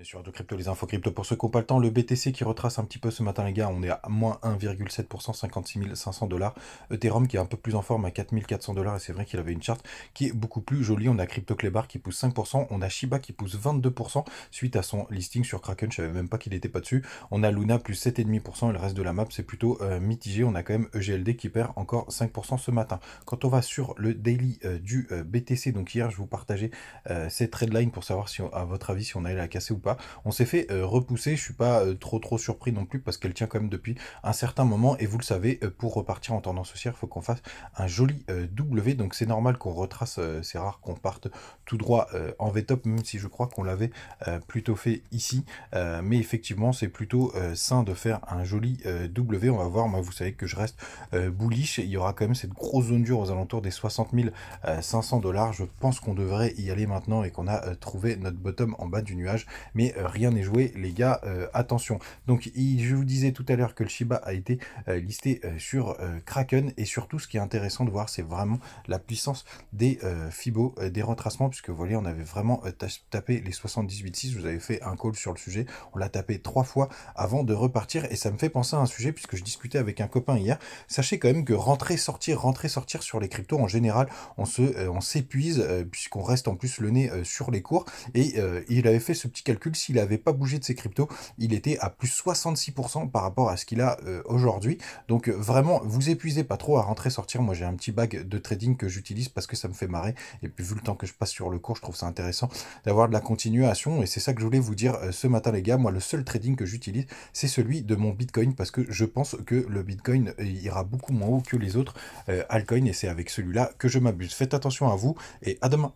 Bien sûr, de crypto, les infos crypto pour ceux qui n'ont pas le temps, le BTC qui retrace un petit peu ce matin les gars, on est à moins 1,7%, 56 500 dollars. Ethereum qui est un peu plus en forme à 4400 dollars et c'est vrai qu'il avait une charte qui est beaucoup plus jolie. On a CryptoClebar qui pousse 5%, on a Shiba qui pousse 22% suite à son listing sur Kraken, je savais même pas qu'il n'était pas dessus. On a Luna plus 7,5% et le reste de la map c'est plutôt mitigé. On a quand même EGLD qui perd encore 5% ce matin. Quand on va sur le daily du BTC, donc hier je vous partageais cette trendline pour savoir si à votre avis si on allait la casser ou pas. On s'est fait repousser, je suis pas trop surpris non plus parce qu'elle tient quand même depuis un certain moment et vous le savez, pour repartir en tendance haussière, il faut qu'on fasse un joli W, donc c'est normal qu'on retrace, c'est rare qu'on parte tout droit en V-top, même si je crois qu'on l'avait plutôt fait ici, mais effectivement c'est plutôt sain de faire un joli W, on va voir, moi vous savez que je reste bullish, il y aura quand même cette grosse zone dure aux alentours des 60 500 dollars, je pense qu'on devrait y aller maintenant et qu'on a trouvé notre bottom en bas du nuage, mais rien n'est joué les gars, attention. Donc je vous disais tout à l'heure que le Shiba a été listé sur Kraken, et surtout ce qui est intéressant de voir c'est vraiment la puissance des Fibo, des retracements, puisque vous voyez on avait vraiment tapé les 78,6, vous avez fait un call sur le sujet, on l'a tapé 3 fois avant de repartir, et ça me fait penser à un sujet puisque je discutais avec un copain hier. Sachez quand même que rentrer sortir sur les cryptos en général on s'épuise, puisqu'on reste en plus le nez sur les cours, et il avait fait ce petit calcul, s'il n'avait pas bougé de ses cryptos, il était à plus 66% par rapport à ce qu'il a aujourd'hui. Donc vraiment, vous épuisez pas trop à rentrer sortir. Moi j'ai un petit bag de trading que j'utilise parce que ça me fait marrer, et puis vu le temps que je passe sur le cours, je trouve ça intéressant d'avoir de la continuation, et c'est ça que je voulais vous dire ce matin les gars. Moi le seul trading que j'utilise c'est celui de mon Bitcoin, parce que je pense que le Bitcoin ira beaucoup moins haut que les autres altcoins, et c'est avec celui-là que je m'abuse. Faites attention à vous et à demain.